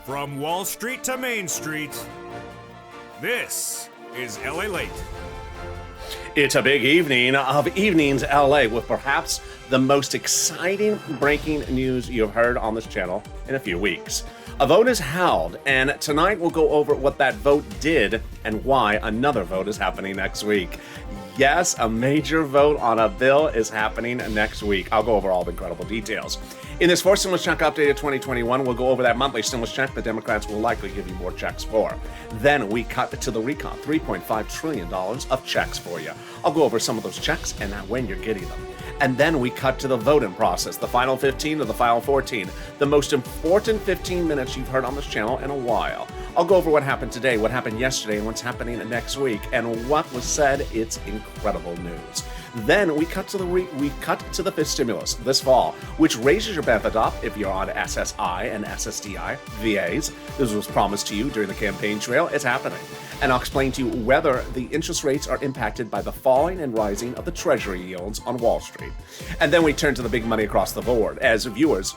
From Wall Street to Main Street, this is LALATE. It's a big evening of Evenings LA with perhaps the most exciting breaking news you've heard on this channel in a few weeks. A vote is held, and tonight we'll go over what that vote did and why another vote is happening next week. Yes, a major vote on a bill is happening next week. I'll go over all the incredible details. In this fourth stimulus check update of 2021, we'll go over that monthly stimulus check the Democrats will likely give you more checks for. Then we cut to the recon, $3.5 trillion of checks for you. I'll go over some of those checks and when you're getting them. And then we cut to the voting process, the final 15 or the final 14, the most important 15 minutes you've heard on this channel in a while. I'll go over what happened today, what happened yesterday, and what's happening next week, and what was said. It's incredible news. Then we cut to the fifth stimulus this fall, which raises your benefit up if you're on SSI and SSDI VAs. This was promised to you during the campaign trail. It's happening. And I'll explain to you whether the interest rates are impacted by the falling and rising of the Treasury yields on Wall Street. And then we turn to the big money across the board as viewers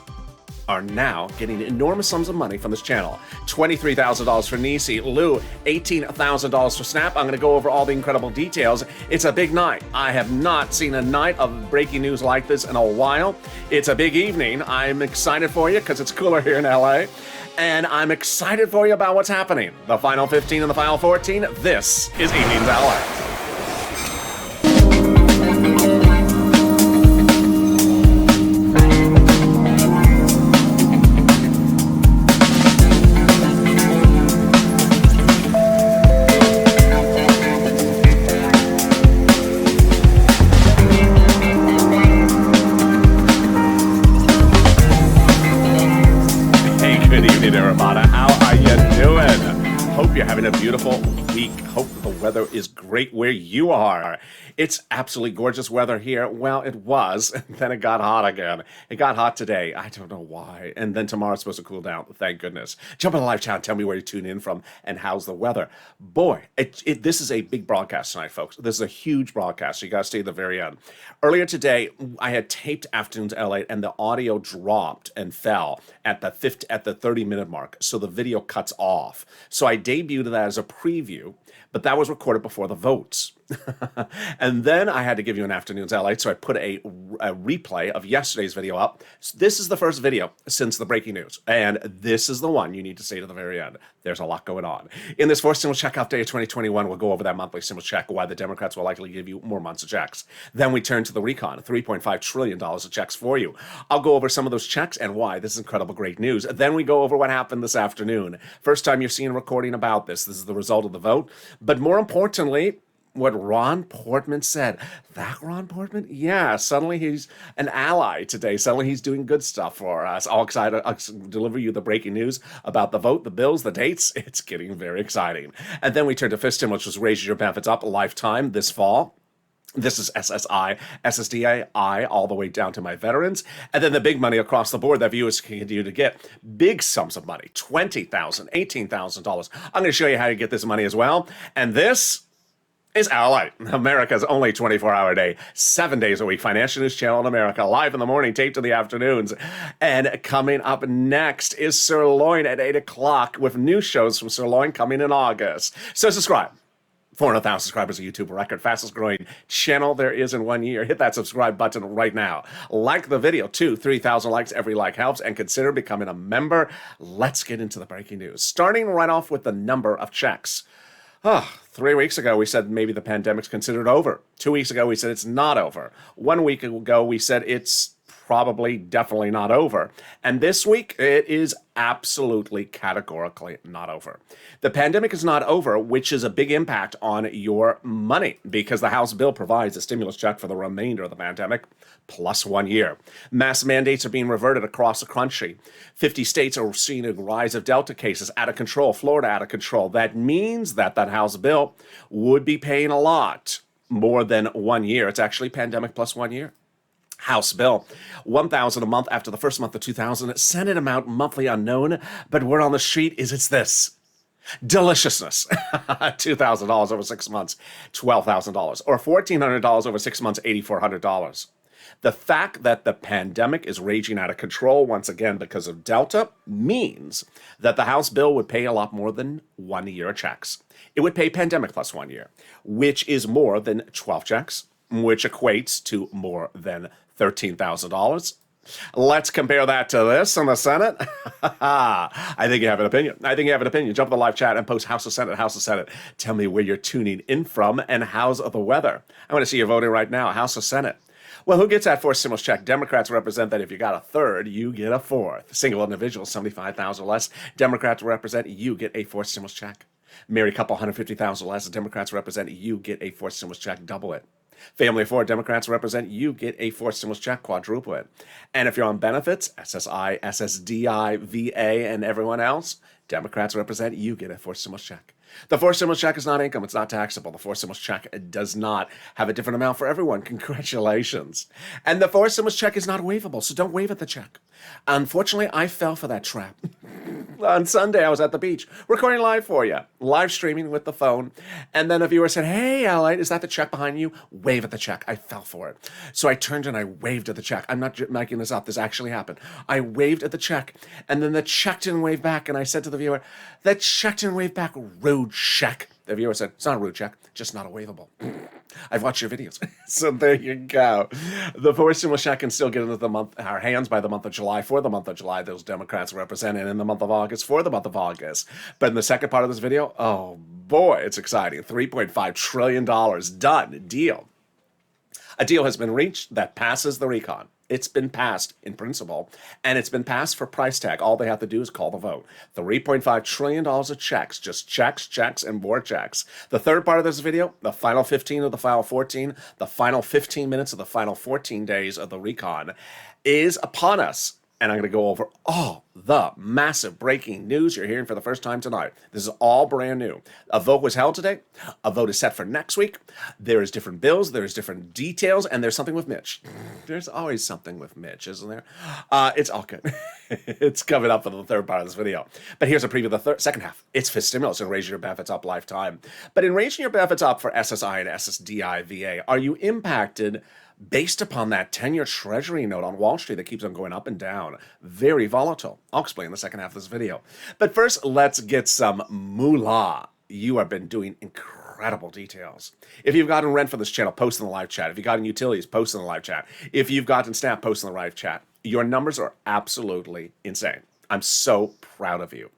are now getting enormous sums of money from this channel. $23,000 for Nisi, Lou, $18,000 for Snap. I'm going to go over all the incredible details. It's a big night. I have not seen a night of breaking news like this in a while. It's a big evening. I'm excited for you because it's cooler here in LA. And I'm excited for you about what's happening. The final 15 and the final 14. This is Evenings LA. Hope you're having a beautiful week. Hope the weather is great where you are. It's absolutely gorgeous weather here. Well, it was, and then it got hot again. It got hot today. I don't know why. And then tomorrow's supposed to cool down. Thank goodness. Jump on the live chat. Tell me where you tune in from and how's the weather. Boy, this is a big broadcast tonight, folks. This is a huge broadcast. So you got to stay at the very end. Earlier today, I had taped Afternoons LA, and the audio dropped and fell at the 30-minute mark. So the video cuts off. So I debuted that as a preview, but that was recorded before the votes. And then I had to give you an Afternoons LA, so I put a replay of yesterday's video up. So this is the first video since the breaking news, and this is the one you need to stay to the very end. There's a lot going on. In this fourth stimulus check update of 2021, we'll go over that monthly stimulus check, why the Democrats will likely give you more months of checks. Then we turn to the recon, $3.5 trillion of checks for you. I'll go over some of those checks and why this is incredible great news. Then we go over what happened this afternoon. First time you're seeing a recording about this. This is the result of the vote. But more importantly, what Ron Portman said. That Ron Portman? Yeah, suddenly he's an ally today. Suddenly he's doing good stuff for us. All excited to deliver you the breaking news about the vote, the bills, the dates. It's getting very exciting. And then we turn to fifth stimulus, which raises your benefits up a lifetime this fall. This is SSI, SSDI, all the way down to my veterans. And then the big money across the board that viewers can continue to get. Big sums of money, $20,000, $18,000. I'm going to show you how to get this money as well. And this is LA, America's only 24-hour day, 7 days a week financial news channel in America, live in the morning, taped in the afternoons. And coming up next is Sirloin at 8 o'clock with new shows from Sirloin coming in August. So subscribe. 400,000 subscribers, a YouTube record, fastest growing channel there is in 1 year. Hit that subscribe button right now. Like the video, 3,000 likes. Every like helps, and consider becoming a member. Let's get into the breaking news. Starting right off with the number of checks. 3 weeks ago, we said maybe the pandemic's considered over. 2 weeks ago, we said it's not over. 1 week ago, we said it's probably definitely not over. And this week, it is absolutely categorically not over. The pandemic is not over, which is a big impact on your money because the House bill provides a stimulus check for the remainder of the pandemic plus 1 year. Mass mandates are being reverted across the country. 50 states are seeing a rise of Delta cases out of control, Florida out of control. That means that House bill would be paying a lot more than 1 year. It's actually pandemic plus 1 year. House bill, $1,000 a month after the first month of 2000. Senate amount monthly unknown, but word on the street is it's this. Deliciousness. $2,000 over 6 months, $12,000. Or $1,400 over 6 months, $8,400. The fact that the pandemic is raging out of control once again because of Delta means that the House bill would pay a lot more than 1 year of checks. It would pay pandemic plus 1 year, which is more than 12 checks, which equates to more than $13,000. Let's compare that to this in the Senate. I think you have an opinion. Jump in the live chat and post House of Senate, House of Senate. Tell me where you're tuning in from and how's the weather. I want to see you voting right now. House of Senate. Well, who gets that fourth stimulus check? Democrats represent that if you got a third, you get a fourth. Single individuals, 75,000 less. Democrats represent you get a fourth stimulus check. Married couple, 150,000 less. Democrats represent you get a fourth stimulus check. Double it. Family of four, Democrats represent you get a fourth stimulus check, quadruple it. And if you're on benefits, SSI, SSDI, VA, and everyone else, Democrats represent you get a fourth stimulus check. The fourth stimulus check is not income. It's not taxable. The fourth stimulus check does not have a different amount for everyone. Congratulations. And the fourth stimulus check is not waivable, so don't waive at the check. Unfortunately, I fell for that trap. On Sunday, I was at the beach recording live for you, live streaming with the phone. And then a viewer said, "Hey, LALATE, is that the check behind you? Wave at the check." I fell for it. So I turned and I waved at the check. I'm not making this up. This actually happened. I waved at the check, and then the check didn't wave back. And I said to the viewer, "That check didn't wave back. Rude check." The viewer said, "It's not a rude check, just not a waivable." I've watched your videos. So there you go. The fourth stimulus check can still get into our hands by the month of July. For the month of July, those Democrats represent, and in the month of August for the month of August. But in the second part of this video, oh boy, it's exciting. $3.5 trillion done. Deal. A deal has been reached that passes the recon. It's been passed in principle, and it's been passed for price tag. All they have to do is call the vote. $3.5 trillion of checks, just checks, checks, and more checks. The third part of this video, the final 15 of the final 14, the final 15 minutes of the final 14 days of the recon is upon us. And I'm going to go over all the massive breaking news you're hearing for the first time tonight. This is all brand new. A vote was held today. A vote is set for next week. There is different bills. There's different details. And there's something with Mitch. There's always something with Mitch, isn't there? It's all good. It's coming up in the third part of this video. But here's a preview of the second half. It's fifth stimulus and raising your benefits up lifetime. But in raising your benefits up for SSI and SSDI VA, are you impacted based upon that 10-year Treasury note on Wall Street that keeps on going up and down? Very volatile. I'll explain in the second half of this video. But first, let's get some moolah. You have been doing incredible details. If you've gotten rent for this channel, post in the live chat. If you've gotten utilities, post in the live chat. If you've gotten Snap, post in the live chat. Your numbers are absolutely insane. I'm so proud of you.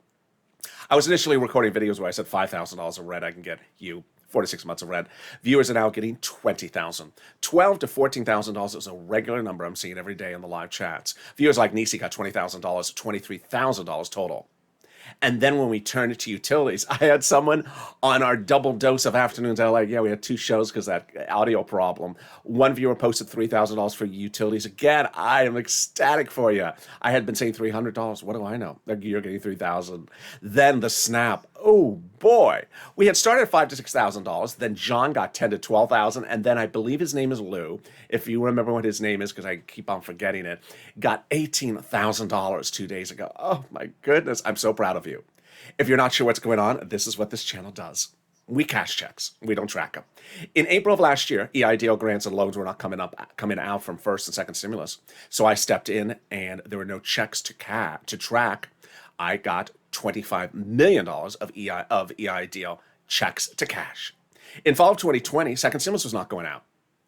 I was initially recording videos where I said $5,000 of rent I can get you 4 to 6 months of rent. Viewers are now getting $20,000. $12,000 to $14,000 is a regular number I'm seeing every day in the live chats. Viewers like Nisi got $20,000, $23,000 total. And then when we turned it to utilities, I had someone on our double dose of afternoons. I like, yeah, we had 2 shows because that audio problem. One viewer posted $3,000 for utilities. Again, I am ecstatic for you. I had been saying $300. What do I know? You're getting $3,000. Then the snap. Oh boy, we had started at $5,000 to $6,000. Then John got $10,000 to $12,000, and then I believe his name is Lou. If you remember what his name is, because I keep on forgetting it, got $18,000 2 days ago. Oh my goodness, I'm so proud of you. If you're not sure what's going on, this is what this channel does. We cash checks. We don't track them. In April of last year, EIDL grants and loans were not coming out from first and second stimulus. So I stepped in, and there were no checks to track. I got $25 million of EIDL checks to cash. In fall of 2020, second stimulus was not going out.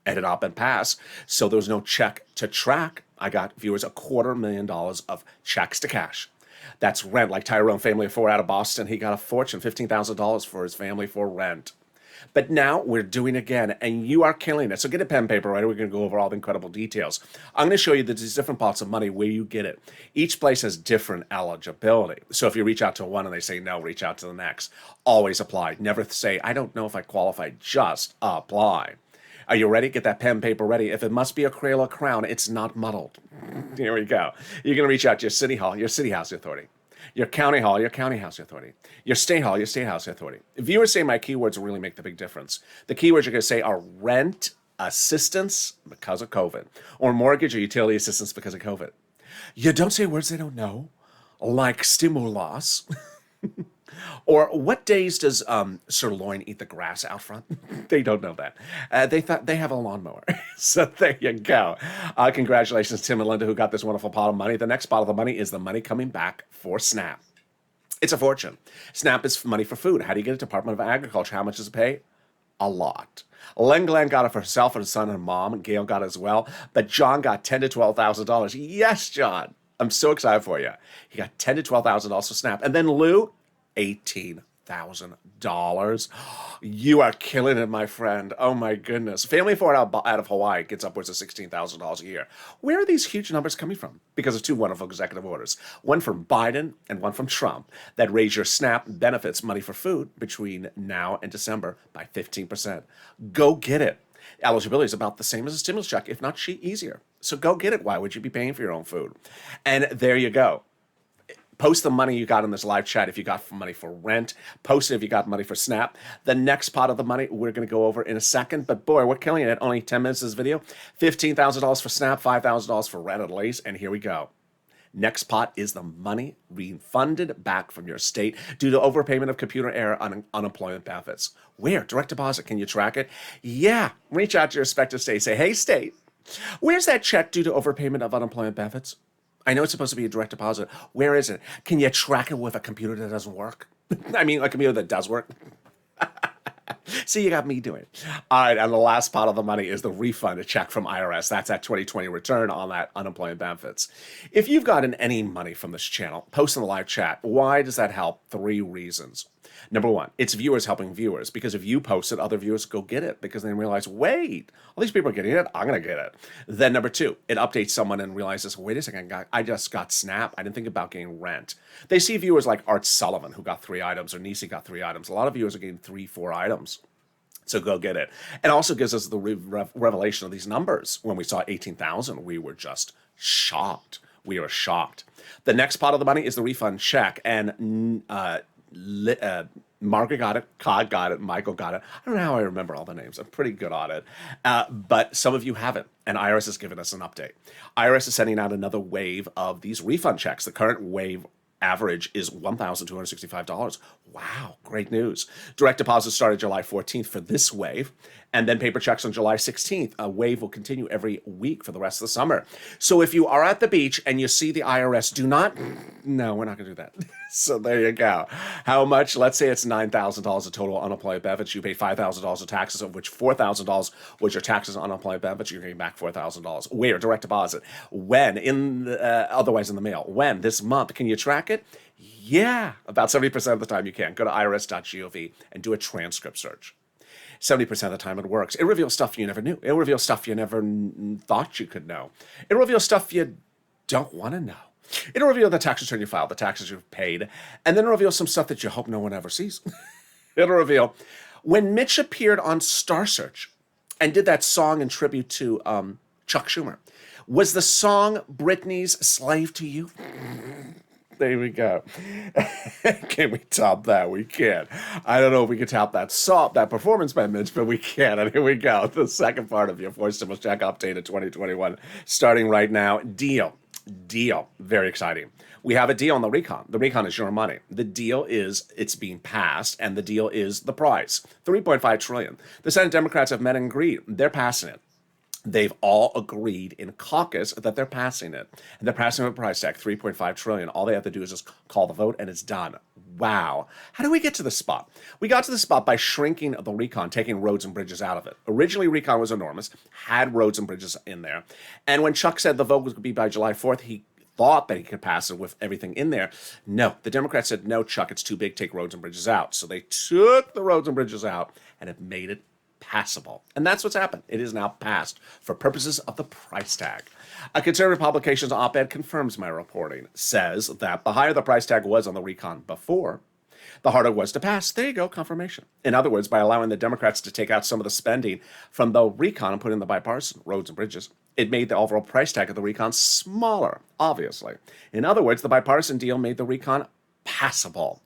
It had not been passed, so there was no check to track. I got viewers $250,000 of checks to cash. That's rent, like Tyrone, family of 4 out of Boston. He got a fortune, $15,000 for his family for rent. But now we're doing it again, and you are killing it. So get a pen and paper ready. We're going to go over all the incredible details. I'm going to show you that these different pots of money, where you get it. Each place has different eligibility. So if you reach out to one and they say no, reach out to the next. Always apply. Never say, I don't know if I qualify. Just apply. Are you ready? Get that pen and paper ready. If it must be a Crayola crown, it's not muddled. Here we go. You're going to reach out to your city hall, your city housing authority. Your county hall, your county housing authority. Your state hall, your state housing authority. Viewers say my keywords really make the big difference. The keywords you're going to say are rent assistance because of COVID, or mortgage or utility assistance because of COVID. You don't say words they don't know, like stimulus. Or what days does Sirloin eat the grass out front? They don't know that. They thought they have a lawnmower. So there you go. Congratulations, Tim and Linda, who got this wonderful pot of money. The next pot of the money is the money coming back for SNAP. It's a fortune. SNAP is money for food. How do you get it? Department of Agriculture. How much does it pay? A lot. Len Glenn got it for herself and her son and mom, and Gail got it as well. But John got $10,000 to $12,000. Yes, John. I'm so excited for you. He got $10,000 to $12,000 for SNAP. And then Lou, $18,000. You are killing it, my friend. Oh my goodness. Family of 4 out of Hawaii gets upwards of $16,000 a year. Where are these huge numbers coming from? Because of two wonderful executive orders. One from Biden and one from Trump that raise your SNAP benefits money for food between now and December by 15%. Go get it. Eligibility is about the same as a stimulus check, if not easier. So go get it. Why would you be paying for your own food? And there you go. Post the money you got in this live chat if you got money for rent. Post it if you got money for SNAP. The next pot of the money we're going to go over in a second. But boy, we're killing it. Only 10 minutes of this video. $15,000 for SNAP, $5,000 for rent at least. And here we go. Next pot is the money refunded back from your state due to overpayment of computer error on unemployment benefits. Where? Direct deposit. Can you track it? Yeah. Reach out to your respective state. Say, hey, state, where's that check due to overpayment of unemployment benefits? I know it's supposed to be a direct deposit. Where is it? Can you track it with a computer that doesn't work? I mean, a computer that does work. See, you got me doing it. All right, and the last pot of the money is the refund, a check from IRS. That's that 2020 return on that unemployment benefits. If you've gotten any money from this channel, post in the live chat. Why does that help? 3 reasons. Number 1, it's viewers helping viewers, because if you post it, other viewers go get it because they realize, wait, all these people are getting it, I'm going to get it. Then number 2, it updates someone and realizes, wait a second, I just got SNAP. I didn't think about getting rent. They see viewers like Art Sullivan, who got 3 items, or Nisi got 3 items. A lot of viewers are getting 3, 4 items. So go get it. And also gives us the revelation of these numbers. When we saw 18,000, we were just shocked. We were shocked. The next pot of the money is the refund check. And Margaret got it, Cod got it, Michael got it. I don't know how I remember all the names. I'm pretty good on it. But some of you haven't, and IRS has given us an update. IRS is sending out another wave of these refund checks. The current wave average is $1,265. Wow, great news. Direct deposit started July 14th for this wave, and then paper checks on July 16th. A wave will continue every week for the rest of the summer. So if you are at the beach and you see the IRS, no, we're not going to do that. So there you go. How much? Let's say it's $9,000 of total unemployment benefits. You pay $5,000 of taxes, of which $4,000 was your taxes on unemployment benefits. You're getting back $4,000. Where? Direct deposit. When? Otherwise in the mail. When? This month. Can you track it? Yeah. About 70% of the time you can. Go to irs.gov and do a transcript search. 70% of the time it works. It reveals stuff you never knew. It reveals stuff you never thought you could know. It reveals stuff you don't want to know. It'll reveal the tax return you filed, the taxes you've paid, and then it'll reveal some stuff that you hope no one ever sees. It'll reveal when Mitch appeared on Star Search and did that song in tribute to Chuck Schumer. Was the song Britney's Slave to You? There we go. Can we top that? We can. I don't know if we can top that performance by Mitch, but we can. And here we go. The second part of your Voice Stimulus Check update of 2021, starting right now. Deal. Very exciting. We have a deal on the recon. The recon is your money. The deal is it's being passed, and the deal is the price. $3.5 trillion. The Senate Democrats have met and agreed. They're passing it. They've all agreed in caucus that they're passing it. And they're passing it with a price tag, $3.5 trillion. All they have to do is just call the vote, and it's done. Wow. How do we get to this spot? We got to the spot by shrinking the recon, taking roads and bridges out of it. Originally, recon was enormous, had roads and bridges in there. And when Chuck said the vote was going to be by July 4th, he thought that he could pass it with everything in there. No, the Democrats said, no, Chuck, it's too big, take roads and bridges out. So they took the roads and bridges out and have made it passable. And that's what's happened. It is now passed for purposes of the price tag. A conservative publications op-ed confirms my reporting, says that the higher the price tag was on the recon before, the harder it was to pass. There you go, confirmation. In other words, by allowing the Democrats to take out some of the spending from the recon and put in the bipartisan roads and bridges, it made the overall price tag of the recon smaller, obviously. In other words, the bipartisan deal made the recon passable.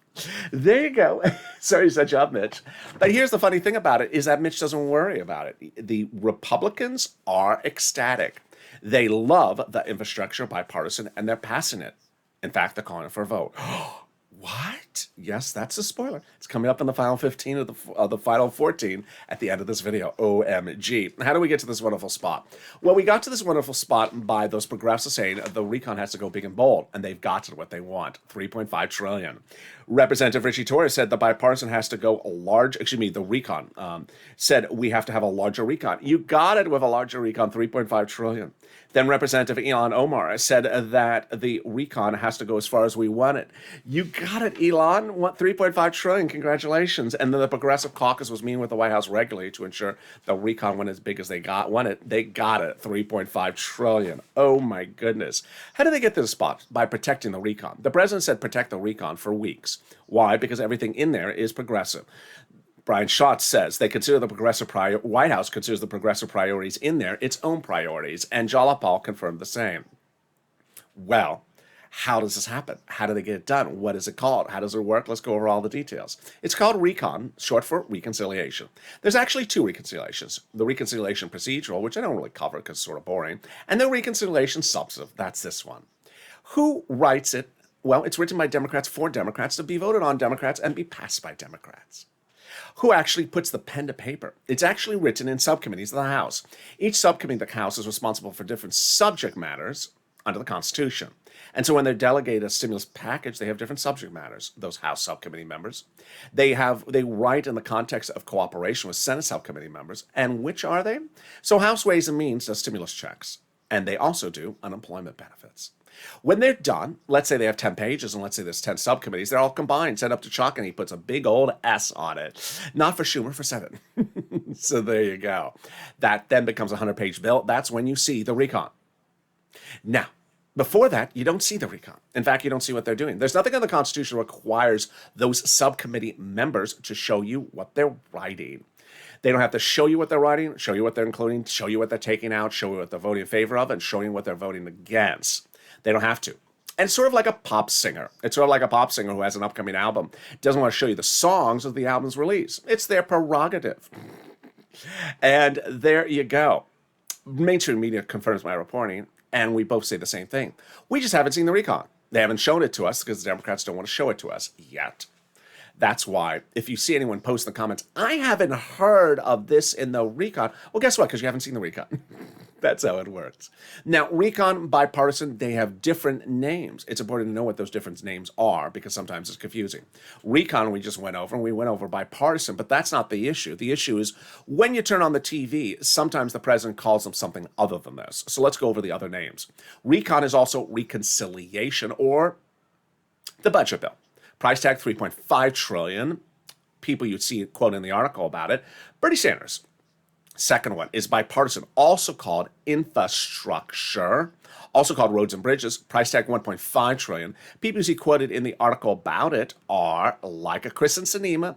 There you go. Sorry to set you up, Mitch. But here's the funny thing about it is that Mitch doesn't worry about it. The Republicans are ecstatic. They love the infrastructure bipartisan, and they're passing it. In fact, they're calling it for a vote. What? what? Yes, that's a spoiler. It's coming up in the final 15 of the final 14 at the end of this video. OMG. How do we get to this wonderful spot? Well, we got to this wonderful spot by those progressives saying the recon has to go big and bold, and they've got what they want, $3.5 trillion. Representative Richie Torres said the bipartisan has to go large, the recon said we have to have a larger recon. You got it with a larger recon, $3.5 trillion. Then Representative Elon Omar said that the recon has to go as far as we want it. You got it, Elon. What, $3.5 trillion? Congratulations. And then the Progressive Caucus was meeting with the White House regularly to ensure the recon went as big as they want it. They got it, $3.5 trillion. Oh my goodness. How did they get to this spot? By protecting the recon. The president said protect the recon for weeks. Why? Because everything in there is progressive. Brian Schatz says they consider the White House considers the progressive priorities in there its own priorities, and Jalapal confirmed the same. Well, how does this happen? How do they get it done? What is it called? How does it work? Let's go over all the details. It's called recon, short for reconciliation. There's actually two reconciliations. The reconciliation procedural, which I don't really cover because it's sort of boring, and the reconciliation substantive. That's this one. Who writes it? Well, it's written by Democrats for Democrats to be voted on Democrats and be passed by Democrats. Who actually puts the pen to paper? It's actually written in subcommittees of the House. Each subcommittee of the House is responsible for different subject matters under the Constitution. And so when they delegate a stimulus package, they have different subject matters, those House subcommittee members. They write in the context of cooperation with Senate subcommittee members. And which are they? So House Ways and Means does stimulus checks. And they also do unemployment benefits. When they're done, let's say they have 10 pages, and let's say there's 10 subcommittees, they're all combined, sent up to Chuck, and he puts a big old S on it. Not for Schumer, for Senate. So there you go. That then becomes a 100-page bill. That's when you see the recon. Now, before that, you don't see the recon. In fact, you don't see what they're doing. There's nothing in the Constitution that requires those subcommittee members to show you what they're writing. They don't have to show you what they're writing, show you what they're including, show you what they're taking out, show you what they're voting in favor of, and show you what they're voting against. They don't have to. And it's sort of like a pop singer. It's sort of like a pop singer who has an upcoming album. Doesn't want to show you the songs of the album's release. It's their prerogative. And there you go. Mainstream media confirms my reporting, and we both say the same thing. We just haven't seen the recon. They haven't shown it to us because the Democrats don't want to show it to us yet. That's why, if you see anyone post in the comments, I haven't heard of this in the recon. Well, guess what? Because you haven't seen the recon. That's how it works. Now, recon, bipartisan, they have different names. It's important to know what those different names are because sometimes it's confusing. Recon, we just went over, and we went over bipartisan, but that's not the issue. The issue is when you turn on the TV, sometimes the president calls them something other than this. So let's go over the other names. Recon is also reconciliation or the budget bill. Price tag $3.5 trillion. People you'd see quote in the article about it. Bernie Sanders. Second one is bipartisan, also called infrastructure, also called roads and bridges. Price tag $1.5 trillion. People you see quoted in the article about it are like a Kristen Sinema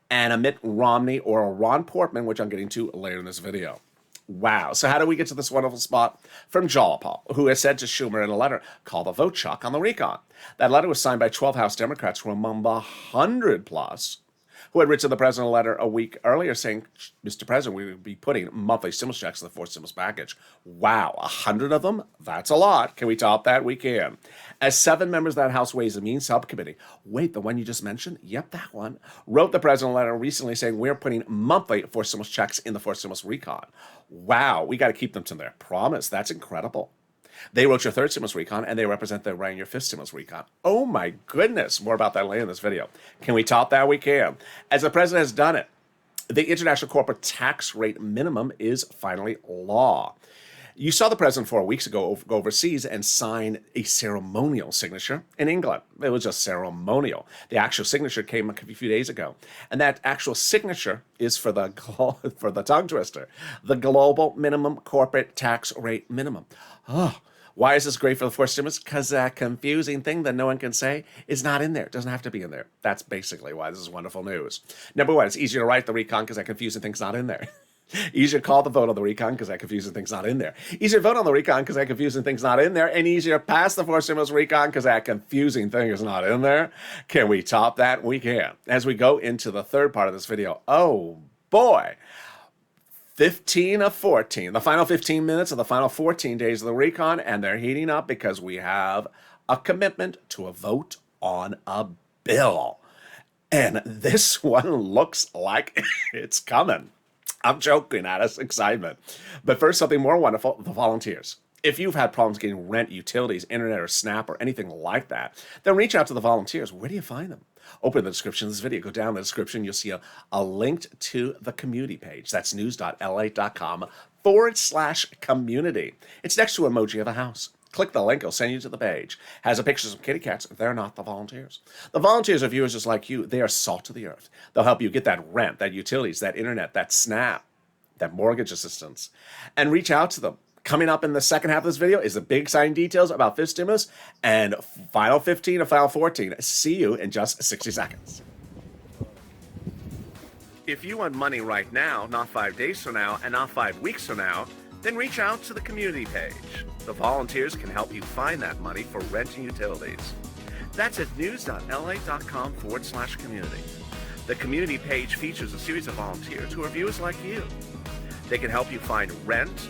and a Mitt Romney or a Ron Portman, which I'm getting to later in this video. Wow. So how do we get to this wonderful spot? From Jalapal, who has said to Schumer in a letter, call the vote, Chuck, on the recon. That letter was signed by 12 House Democrats who were among the 100 plus who had written the president a letter a week earlier saying, Mr. President, we would be putting monthly stimulus checks in the fourth stimulus package. Wow, 100 of them? That's a lot. Can we top that? We can. As 7 members of that House Ways and Means subcommittee, wait, the one you just mentioned? Yep, that one, wrote the president a letter recently saying we're putting monthly fourth stimulus checks in the fourth stimulus recon. Wow, we got to keep them to their promise. That's incredible. They wrote your third stimulus recon, and they represent the writing your fifth stimulus recon. Oh my goodness. More about that later in this video. Can we top that? We can. As the president has done it, the international corporate tax rate minimum is finally law. You saw the president 4 weeks ago go overseas and sign a ceremonial signature in England. It was just ceremonial. The actual signature came a few days ago. And that actual signature is for the tongue twister, the global minimum corporate tax rate minimum. Oh, why is this great for the fourth stimulus? Because that confusing thing that no one can say is not in there. It doesn't have to be in there. That's basically why this is wonderful news. Number one, it's easier to write the recon because that confusing thing's not in there. Easier to call the vote on the recon because that confusing thing's not in there. Easier to vote on the recon because that confusing thing's not in there. And easier to pass the fourth stimulus recon because that confusing thing is not in there. Can we top that? We can. As we go into the third part of this video, oh boy. 15 of 14, the final 15 minutes of the final 14 days of the recon, and they're heating up because we have a commitment to a vote on a bill. And this one looks like it's coming. I'm joking at its excitement. But first, something more wonderful, the volunteers. If you've had problems getting rent, utilities, internet, or SNAP, or anything like that, then reach out to the volunteers. Where do you find them? Open the description of this video. Go down the description. You'll see a link to the community page. That's news.la.com/community. It's next to an emoji of a house. Click the link. It'll send you to the page. Has a pictures of kitty cats. They're not the volunteers. The volunteers are viewers just like you. They are salt of the earth. They'll help you get that rent, that utilities, that internet, that SNAP, that mortgage assistance. And reach out to them. Coming up in the second half of this video is the big exciting details about fifth stimulus and final 15 and final 14. See you in just 60 seconds. If you want money right now, not 5 days from now, and not 5 weeks from now, then reach out to the community page. The volunteers can help you find that money for rent and utilities. That's at news.la.com/community. The community page features a series of volunteers who are viewers like you. They can help you find rent,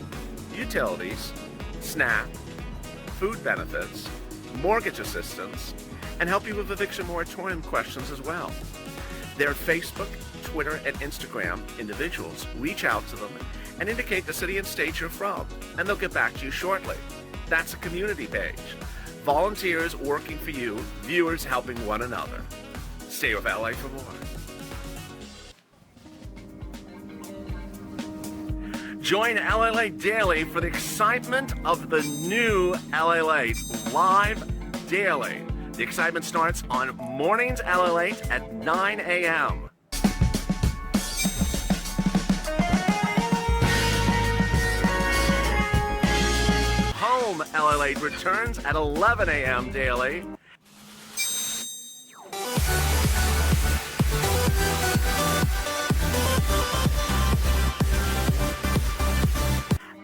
utilities, SNAP, food benefits, mortgage assistance, and help you with eviction moratorium questions as well. They're Facebook, Twitter, and Instagram individuals. Reach out to them and indicate the city and state you're from, and they'll get back to you shortly. That's a community page. Volunteers working for you, viewers helping one another. Stay with LA for more. Join LALATE Daily for the excitement of the new LALATE live daily. The excitement starts on mornings LALATE at 9 a.m. Home LALATE returns at 11 a.m. daily.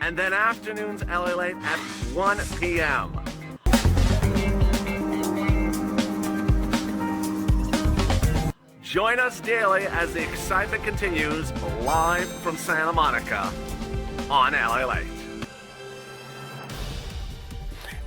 And then afternoons LALATE at 1 p.m. Join us daily as the excitement continues live from Santa Monica on LALATE.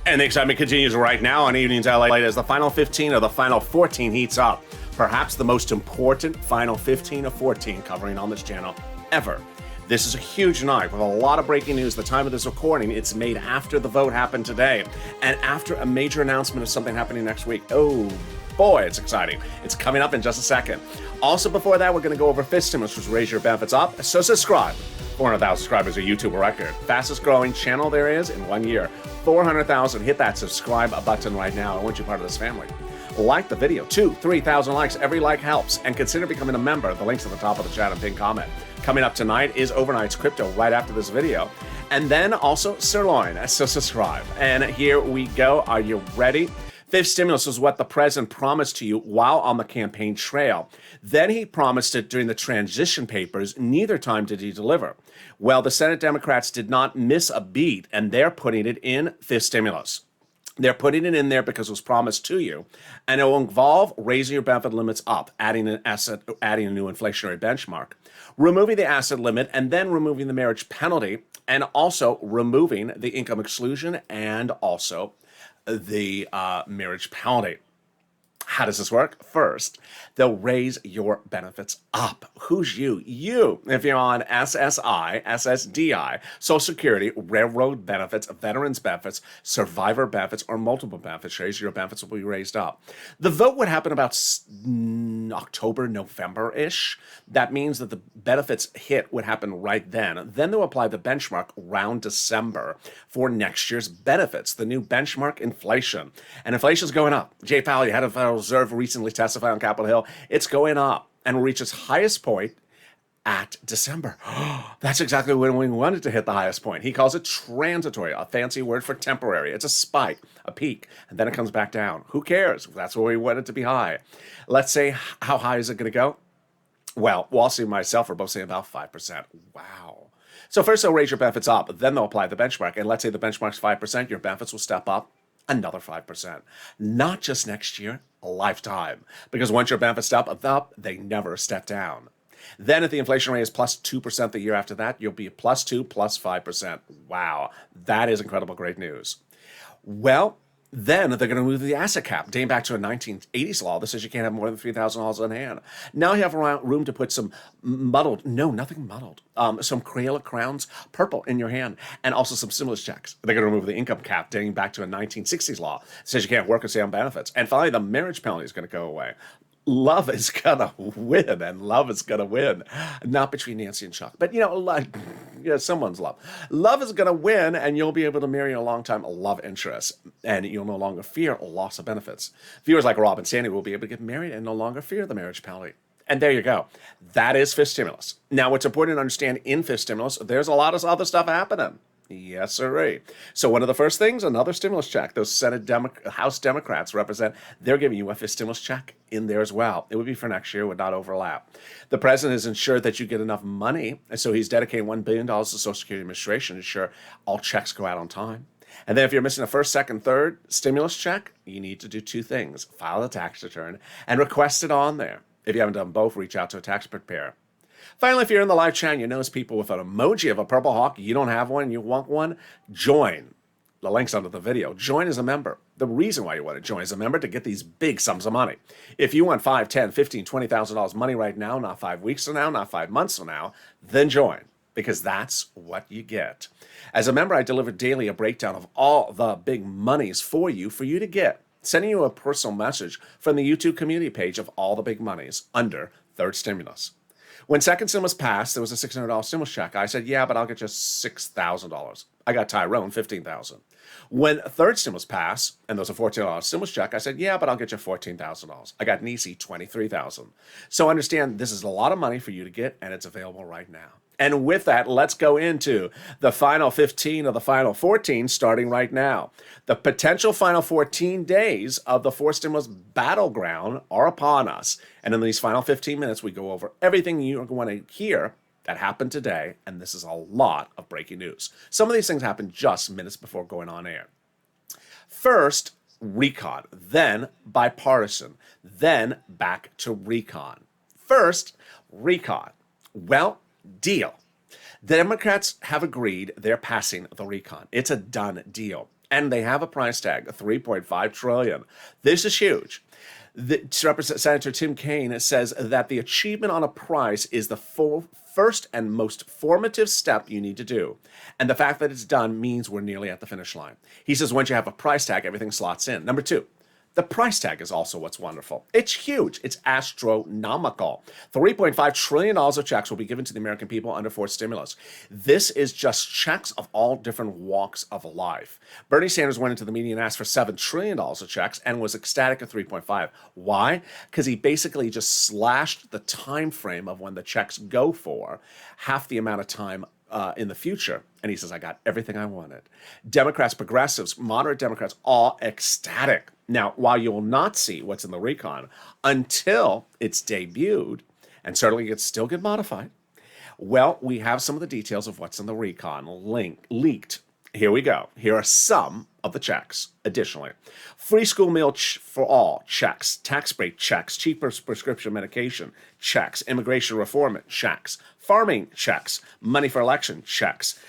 And the excitement continues right now on Evenings LALATE as the final 15 or the final 14 heats up. Perhaps the most important final 15 or 14 covering on this channel ever. This is a huge night with a lot of breaking news. The time of this recording, it's made after the vote happened today and after a major announcement of something happening next week. Oh boy, it's exciting. It's coming up in just a second. Also before that, we're going to go over fifth stimulus, which raise your benefits up. So subscribe. 400,000 subscribers, a YouTube record. Fastest growing channel there is in 1 year. 400,000. Hit that subscribe button right now. I want you part of this family. Like the video. 3,000 likes. Every like helps. And consider becoming a member. The link's at the top of the chat and pinned comment. Coming up tonight is Overnight's Crypto right after this video. And then also Sirloin. So subscribe. And here we go. Are you ready? Fifth stimulus was what the president promised to you while on the campaign trail. Then he promised it during the transition papers. Neither time did he deliver. Well, the Senate Democrats did not miss a beat, and they're putting it in fifth stimulus. They're putting it in there because it was promised to you, and it will involve raising your benefit limits up, adding a new inflationary benchmark, removing the asset limit, and then removing the marriage penalty, and also removing the income exclusion and also the marriage penalty. How does this work? First, they'll raise your benefits up. Who's you? You. If you're on SSI, SSDI, Social Security, railroad benefits, veterans benefits, survivor benefits, or multiple benefits, your benefits will be raised up. The vote would happen about October, November-ish. That means that the benefits hit would happen right then. Then they'll apply the benchmark around December for next year's benefits, the new benchmark inflation. And inflation's going up. Jay Powell, head of Federal Reserve, recently testified on Capitol Hill. It's going up and will reach its highest point at December. That's exactly when we wanted to hit the highest point. He calls it transitory, a fancy word for temporary. It's a spike, a peak, and then it comes back down. Who cares? That's where we want it to be high. Let's say, how high is it going to go? Well, Wall Street and myself are both saying about 5%. Wow. So first they'll raise your benefits up, then they'll apply the benchmark. And let's say the benchmark's 5%, your benefits will step up another 5%. Not just next year, a lifetime. Because once your benefits step up, they never step down. Then if the inflation rate is plus 2% the year after that, you'll be plus 2, plus 5%. Wow, that is incredible, great news. Well, Then they're going to move the asset cap, dating back to a 1980s law that says you can't have more than $3,000 on hand. Now you have room to put some nothing muddled, some Crayola crowns, purple in your hand, and also some stimulus checks. They're going to remove the income cap, dating back to a 1960s law that says you can't work or stay on benefits. And finally, the marriage penalty is going to go away. Love is gonna win, and love is gonna win. Not between Nancy and Chuck, but someone's love. Love is gonna win, and you'll be able to marry a long-time love interest, and you'll no longer fear loss of benefits. Viewers like Rob and Sandy will be able to get married and no longer fear the marriage penalty. And there you go. That is fifth stimulus. Now, what's important to understand in fifth stimulus, there's a lot of other stuff happening. Yes, sirree. So one of the first things, another stimulus check. Those House Democrats represent, they're giving you a fifth stimulus check in there as well. It would be for next year, would not overlap. The president has ensured that you get enough money, and so he's dedicating $1 billion to Social Security Administration to ensure all checks go out on time. And then if you're missing a first, second, third stimulus check, you need to do two things. File a tax return and request it on there. If you haven't done both, reach out to a tax preparer. Finally, if you're in the live chat and you notice people with an emoji of a purple hawk, you don't have one, you want one, join. The link's under the video. Join as a member. The reason why you want to join as a member to get these big sums of money. If you want $5, $10, $15, $20,000 money right now, not 5 weeks from now, not 5 months from now, then join, because that's what you get. As a member, I deliver daily a breakdown of all the big monies for you to get. Sending you a personal message from the YouTube community page of all the big monies under third stimulus. When second stimulus passed, there was a $600 stimulus check. I said, yeah, but I'll get you $6,000. I got Tyrone $15,000. When third stimulus passed, and there was a $14 stimulus check, I said, yeah, but I'll get you $14,000. I got Niecy $23,000. So understand, this is a lot of money for you to get, and it's available right now. And with that, let's go into the final 15 of the final 14, starting right now. The potential final 14 days of the fourth stimulus battleground are upon us. And in these final 15 minutes, we go over everything you're going to hear that happened today. And this is a lot of breaking news. Some of these things happened just minutes before going on air. First, recon, then bipartisan, then back to recon. First, recon. Well, deal. The Democrats have agreed they're passing the recon. It's a done deal. And they have a price tag of $3.5 trillion. This is huge. Senator Tim Kaine says that the achievement on a price is the first and most formative step you need to do. And the fact that it's done means we're nearly at the finish line. He says once you have a price tag, everything slots in. Number two, the price tag is also what's wonderful. It's huge. It's astronomical. $3.5 trillion of checks will be given to the American people under fourth stimulus. This is just checks of all different walks of life. Bernie Sanders went into the meeting and asked for $7 trillion of checks and was ecstatic at 3.5. Why? Because he basically just slashed the time frame of when the checks go for half the amount of time in the future. And he says, I got everything I wanted. Democrats, progressives, moderate Democrats, all ecstatic. Now, while you will not see what's in the recon until it's debuted, and certainly it still get modified, well, we have some of the details of what's in the recon leaked. Here we go. Here are some of the checks. Additionally, free school meal for all checks, tax break checks, cheaper prescription medication checks, immigration reform checks, farming checks, money for election checks,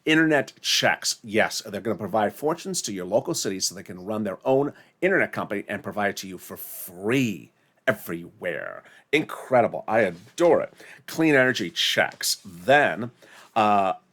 internet checks. Yes, they're going to provide fortunes to your local cities so they can run their own internet company and provide it to you for free everywhere. Incredible. I adore it. Clean energy checks. Then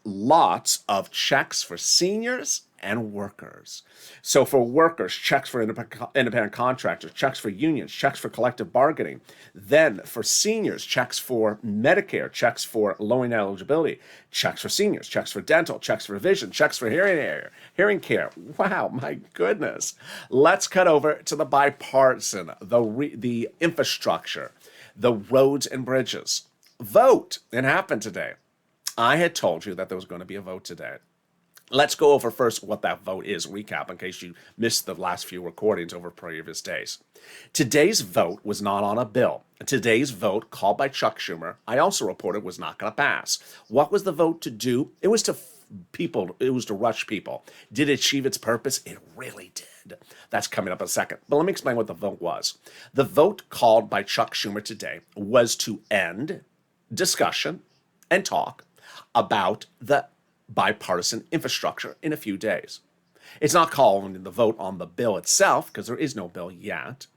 lots of checks for seniors and workers. So for workers, checks for independent contractors, checks for unions, checks for collective bargaining. Then for seniors, checks for Medicare, checks for low-income eligibility, checks for seniors, checks for dental, checks for vision, checks for hearing care. Wow, my goodness. Let's cut over to the bipartisan, the infrastructure, the roads and bridges. Vote. It happened today. I had told you that there was going to be a vote today. Let's go over first what that vote is, recap, in case you missed the last few recordings over previous days. Today's vote was not on a bill. Today's vote, called by Chuck Schumer, I also reported was not going to pass. What was the vote to do? It was to rush people. Did it achieve its purpose? It really did. That's coming up in a second. But let me explain what the vote was. The vote called by Chuck Schumer today was to end discussion and talk about the bipartisan infrastructure in a few days. It's not calling the vote on the bill itself, because there is no bill yet.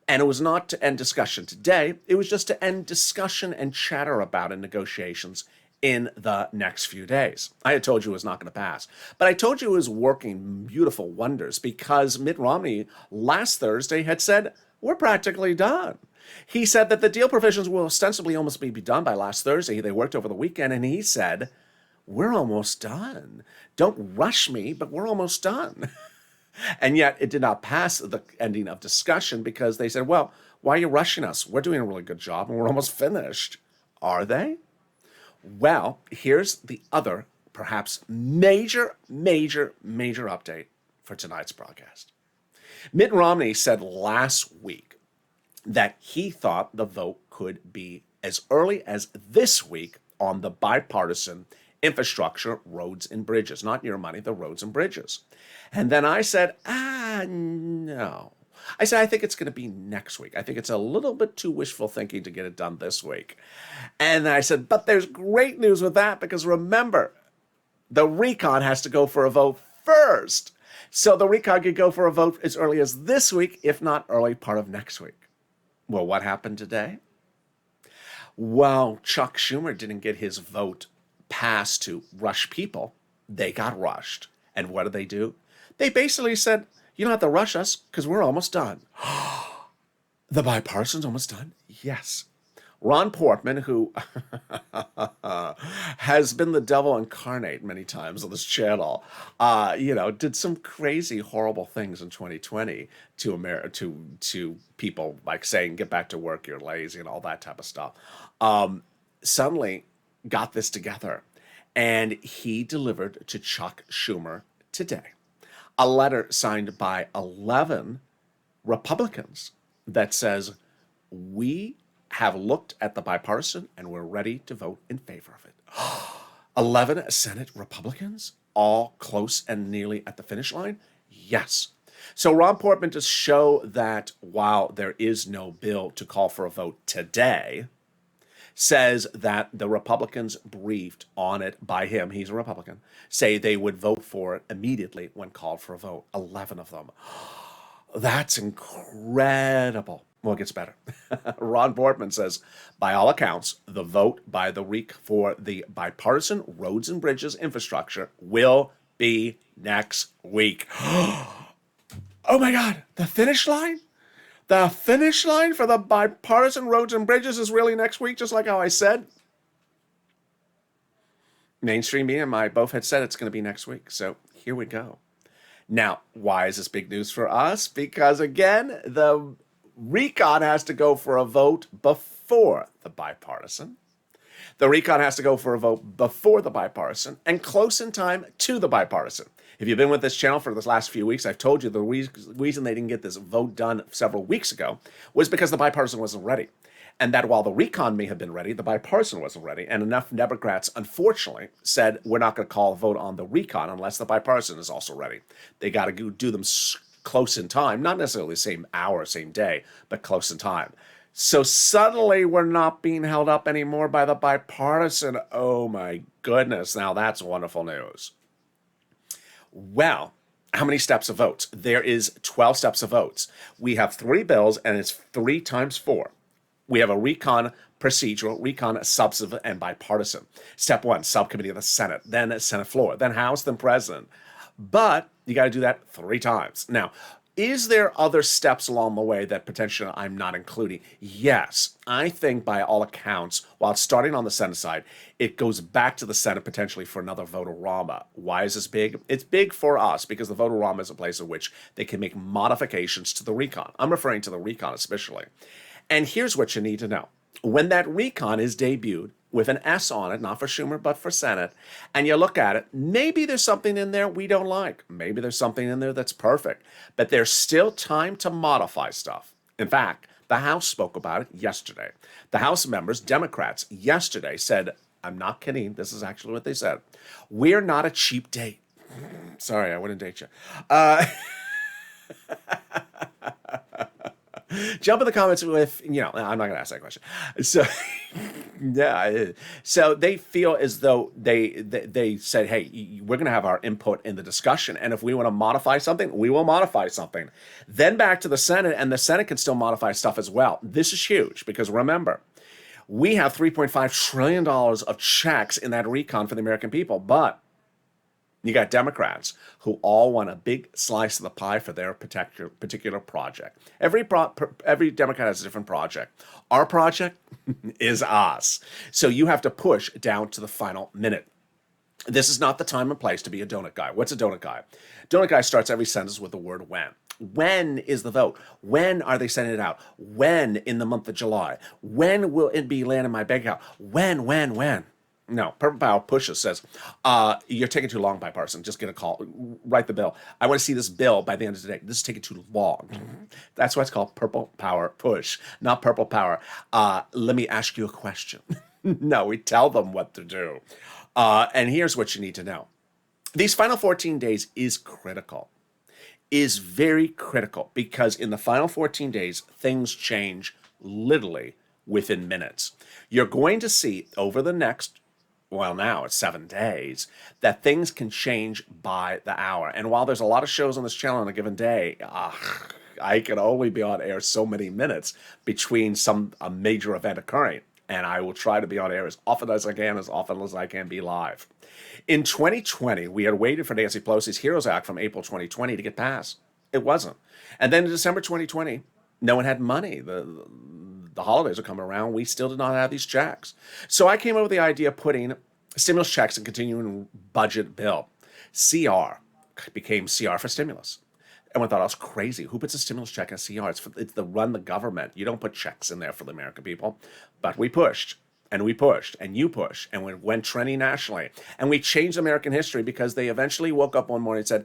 And it was not to end discussion today. It was just to end discussion and chatter about it in negotiations in the next few days. I had told you it was not going to pass. But I told you it was working beautiful wonders because Mitt Romney last Thursday had said, we're practically done. He said that the deal provisions will ostensibly almost be done by last Thursday. They worked over the weekend, and he said, we're almost done. Don't rush me, but we're almost done. And yet it did not pass the ending of discussion because they said, well, why are you rushing us? We're doing a really good job and we're almost finished. Are they? Well, here's the other, perhaps major update for tonight's broadcast. Mitt Romney said last week that he thought the vote could be as early as this week on the bipartisan infrastructure, roads and bridges, not your money, the roads and bridges. And then I said, no. I said, I think it's going to be next week. I think it's a little bit too wishful thinking to get it done this week. And I said, but there's great news with that because remember, the recon has to go for a vote first. So the recon could go for a vote as early as this week, if not early part of next week. Well, what happened today? Well, Chuck Schumer didn't get his vote passed to rush people. They got rushed. And what did they do? They basically said, you don't have to rush us because we're almost done. The bipartisan's almost done? Yes. Ron Portman, who has been the devil incarnate many times on this channel, did some crazy, horrible things in 2020 to people, like saying, get back to work, you're lazy, and all that type of stuff. Suddenly got this together, and he delivered to Chuck Schumer today a letter signed by 11 Republicans that says, we have looked at the bipartisan and we're ready to vote in favor of it. 11 Senate Republicans, all close and nearly at the finish line? Yes. So Ron Portman, to show that while there is no bill to call for a vote today, says that the Republicans briefed on it by him, he's a Republican, say they would vote for it immediately when called for a vote. 11 of them. That's incredible. Well, it gets better. Ron Portman says, by all accounts, the vote by the REIC for the bipartisan roads and bridges infrastructure will be next week. Oh my God, the finish line? The finish line for the bipartisan roads and bridges is really next week, just like how I said. Mainstream media and I both had said it's going to be next week, so here we go. Now, why is this big news for us? Because, again, the recon has to go for a vote before the bipartisan. The recon has to go for a vote before the bipartisan and close in time to the bipartisan. If you've been with this channel for the last few weeks, I've told you the reason they didn't get this vote done several weeks ago was because the bipartisan wasn't ready. And that while the recon may have been ready, the bipartisan wasn't ready. And enough Democrats, unfortunately, said we're not going to call a vote on the recon unless the bipartisan is also ready. They got to do them close in time, not necessarily the same hour, same day, but close in time. So suddenly we're not being held up anymore by the bipartisan. Oh my goodness, now that's wonderful news. Well, how many steps of votes? There is 12 steps of votes. We have 3 bills, and it's 3 times 4. We have a recon procedural, recon substantive, and bipartisan. Step 1, subcommittee of the Senate, then Senate floor, then House, then President. But you got to do that 3 times. Now, is there other steps along the way that potentially I'm not including? Yes. I think by all accounts, while it's starting on the Senate side, it goes back to the Senate potentially for another vote-a-rama. Why is this big? It's big for us because the vote-a-rama is a place in which they can make modifications to the recon. I'm referring to the recon especially. And here's what you need to know. When that recon is debuted with an S on it, not for Schumer, but for Senate, and you look at it, maybe there's something in there we don't like. Maybe there's something in there that's perfect. But there's still time to modify stuff. In fact, the House spoke about it yesterday. The House members, Democrats, yesterday said, I'm not kidding, this is actually what they said, we're not a cheap date. Sorry, I wouldn't date you. Jump in the comments with, I'm not going to ask that question. So Yeah. So they feel as though they said, hey, we're going to have our input in the discussion. And if we want to modify something, we will modify something. Then back to the Senate, and the Senate can still modify stuff as well. This is huge because remember, we have $3.5 trillion of checks in that recon for the American people. But you got Democrats who all want a big slice of the pie for their particular project. Every Democrat has a different project. Our project is us. So you have to push down to the final minute. This is not the time and place to be a donut guy. What's a donut guy? Donut guy starts every sentence with the word when. When is the vote? When are they sending it out? When in the month of July? When will it be landing in my bank account? When? No, Purple Power pushes, says, you're taking too long, bipartisan. Just get a call. Write the bill. I want to see this bill by the end of the day. This is taking too long. That's why it's called Purple Power push, not Purple Power. Let me ask you a question. No, we tell them what to do. And here's what you need to know. These final 14 days is critical, is very critical, because in the final 14 days, things change literally within minutes. You're going to see over the next, well, now it's 7 days, that things can change by the hour. And while there's a lot of shows on this channel on a given day, I can only be on air so many minutes between a major event occurring. And I will try to be on air as often as I can be live. In 2020, we had waited for Nancy Pelosi's HEROES Act from April 2020 to get passed. It wasn't. And then in December 2020, no one had money. The holidays are coming around. We still did not have these checks. So I came up with the idea of putting stimulus checks and continuing budget bill. CR became CR for stimulus. Everyone thought I was crazy. Who puts a stimulus check in a CR? It's to run the government. You don't put checks in there for the American people. But we pushed, and we pushed, and you pushed, and we went trending nationally. And we changed American history because they eventually woke up one morning and said,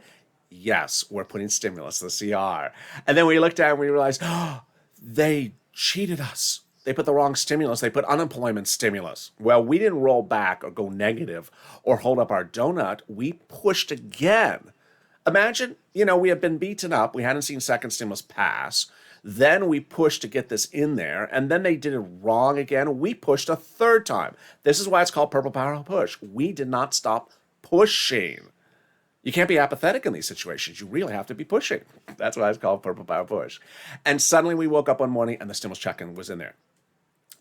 yes, we're putting stimulus, the CR. And then we looked at it and we realized, oh, they cheated us. They put the wrong stimulus. They put unemployment stimulus. Well, we didn't roll back or go negative or hold up our donut. We pushed again. Imagine, we had been beaten up. We hadn't seen second stimulus pass. Then we pushed to get this in there, and then they did it wrong again. We pushed a third time. This is why it's called Purple Power push. We did not stop pushing. You can't be apathetic in these situations. You really have to be pushing. That's why it's called Purple Power push. And suddenly we woke up one morning and the stimulus check-in was in there.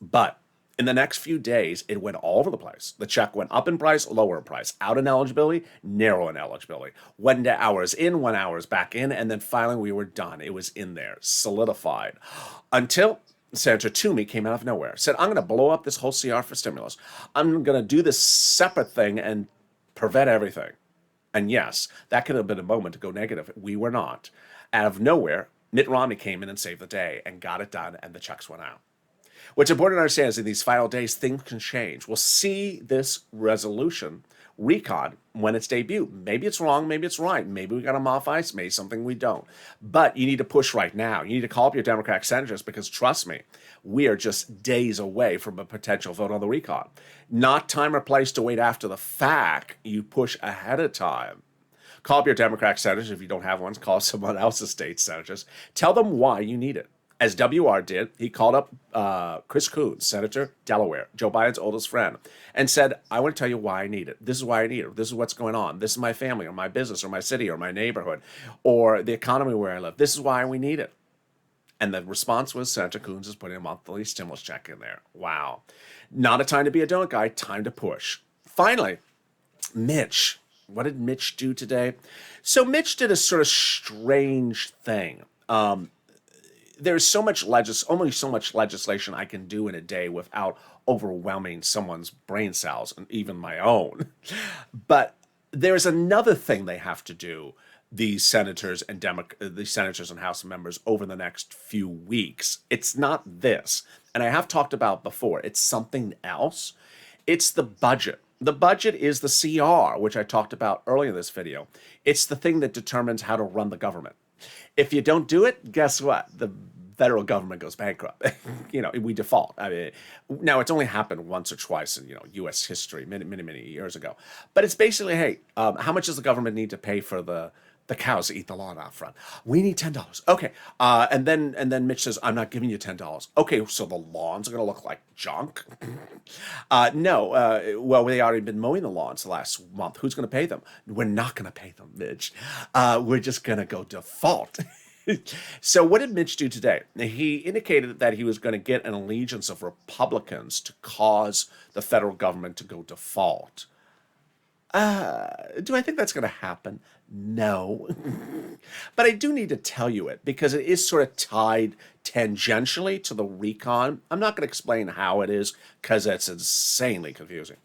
But in the next few days, it went all over the place. The check went up in price, lower in price, out in eligibility, narrow in eligibility. 1 hours in, 1 hours back in, and then finally we were done. It was in there, solidified. Until Senator Toomey came out of nowhere, said, I'm going to blow up this whole CR for stimulus. I'm going to do this separate thing and prevent everything. And yes, that could have been a moment to go negative. We were not. Out of nowhere, Mitt Romney came in and saved the day and got it done, and the checks went out. What's important to understand is in these final days, things can change. We'll see this resolution recon when it's debuted. Maybe it's wrong, maybe it's right. Maybe we got to modify, maybe something we don't. But you need to push right now. You need to call up your Democratic senators because trust me, we are just days away from a potential vote on the recon. Not time or place to wait after the fact. You push ahead of time. Call up your Democratic senators. If you don't have one, call someone else's state senators. Tell them why you need it. As WR did, he called up Chris Coons, Senator, Delaware, Joe Biden's oldest friend, and said, I want to tell you why I need it. This is why I need it. This is what's going on. This is my family or my business or my city or my neighborhood or the economy where I live. This is why we need it. And the response was Senator Coons is putting a monthly stimulus check in there. Wow. Not a time to be a donut guy, time to push. Finally, Mitch. What did Mitch do today? So Mitch did a sort of strange thing. There's only so much legislation I can do in a day without overwhelming someone's brain cells, and even my own. But there's another thing they have to do, these senators and House members over the next few weeks. It's not this, and I have talked about before. It's something else. It's the budget. The budget is the CR, which I talked about earlier in this video. It's the thing that determines how to run the government. If you don't do it, guess what? The federal government goes bankrupt. We default. I mean, now it's only happened once or twice in U.S. history, many years ago. But it's basically, hey, how much does the government need to pay for the The cows eat the lawn out front. We need $10. Okay. And then Mitch says, I'm not giving you $10. Okay, so the lawns are gonna look like junk? No. Well, they already been mowing the lawns the last month. Who's gonna pay them? We're not gonna pay them, Mitch. We're just gonna go default. So what did Mitch do today? He indicated that he was going to get an allegiance of Republicans to cause the federal government to go default. Do I think that's going to happen? No. But I do need to tell you it because it is sort of tied tangentially to the recon. I'm not going to explain how it is because it's insanely confusing.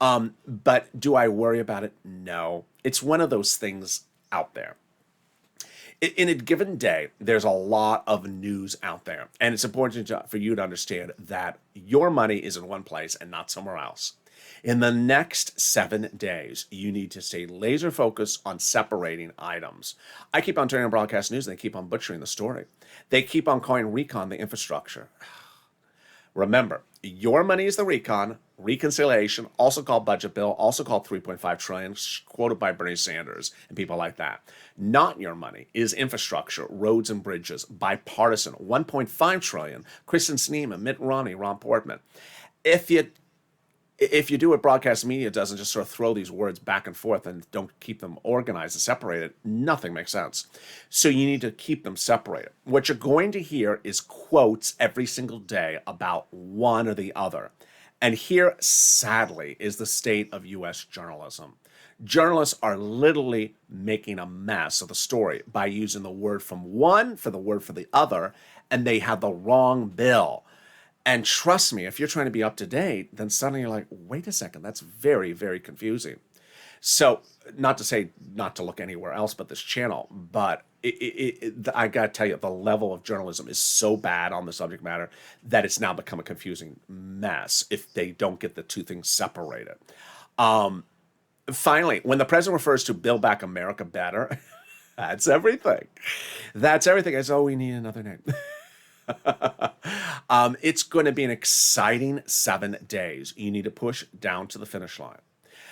But do I worry about it? No. It's one of those things out there. In a given day, there's a lot of news out there, and it's important for you to understand that your money is in one place and not somewhere else. In the next 7 days, you need to stay laser focused on separating items. I keep on turning on broadcast news, and they keep on butchering the story. They keep on calling recon the infrastructure. Remember, your money is the recon, reconciliation, also called budget bill, also called 3.5 trillion, quoted by Bernie Sanders and people like that. Not your money is infrastructure, roads and bridges, bipartisan, 1.5 trillion, Kristen Sinema, Mitt Romney, Ron Portman. If you do what broadcast media does and just sort of throw these words back and forth and don't keep them organized and separated, nothing makes sense. So you need to keep them separated. What you're going to hear is quotes every single day about one or the other. And here, sadly, is the state of U.S. journalism. Journalists are literally making a mess of the story by using the word from one for the word for the other, and they have the wrong bill. And trust me, if you're trying to be up to date, then suddenly you're like, wait a second, that's very, very confusing. So, not to say not to look anywhere else but this channel, but I got to tell you, the level of journalism is so bad on the subject matter that it's now become a confusing mess if they don't get the two things separated. Finally, when the president refers to Build Back America Better, that's everything. That's everything. That's all we need another name. It's going to be an exciting 7 days. You need to push down to the finish line.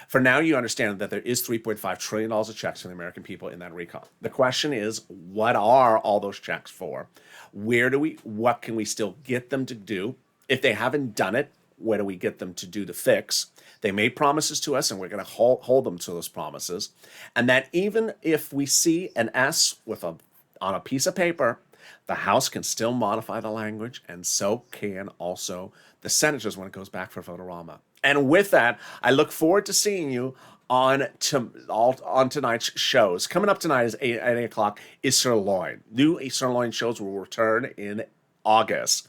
For now, you understand that there is $3.5 trillion of checks for the American people in that recon. The question is, what are all those checks for? What can we still get them to do? If they haven't done it, what do we get them to do to fix? They made promises to us, and we're going to hold them to those promises. And that even if we see an S on a piece of paper, the House can still modify the language, and so can also the senators when it goes back for vote-a-rama. And with that, I look forward to seeing you on tonight's shows. Coming up tonight is 8 o'clock is Sirloin. New Sirloin shows will return in August.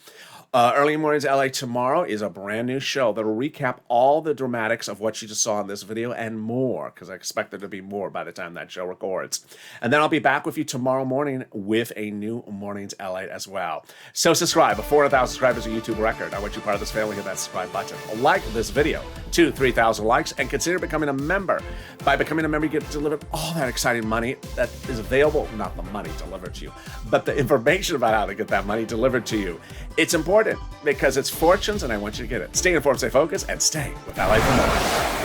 Early Mornings LA tomorrow is a brand new show that will recap all the dramatics of what you just saw in this video and more, because I expect there to be more by the time that show records. And then I'll be back with you tomorrow morning with a new Mornings LA as well. So subscribe. 400,000 subscribers is a YouTube record. I want you part of this family. Hit that subscribe button. Like this video to 3,000 likes and consider becoming a member. By becoming a member, you get delivered all that exciting money that is available, not the money delivered to you, but the information about how to get that money delivered to you. It's important because it's fortunes, and I want you to get it. Stay informed, stay focused, and stay with LA for more.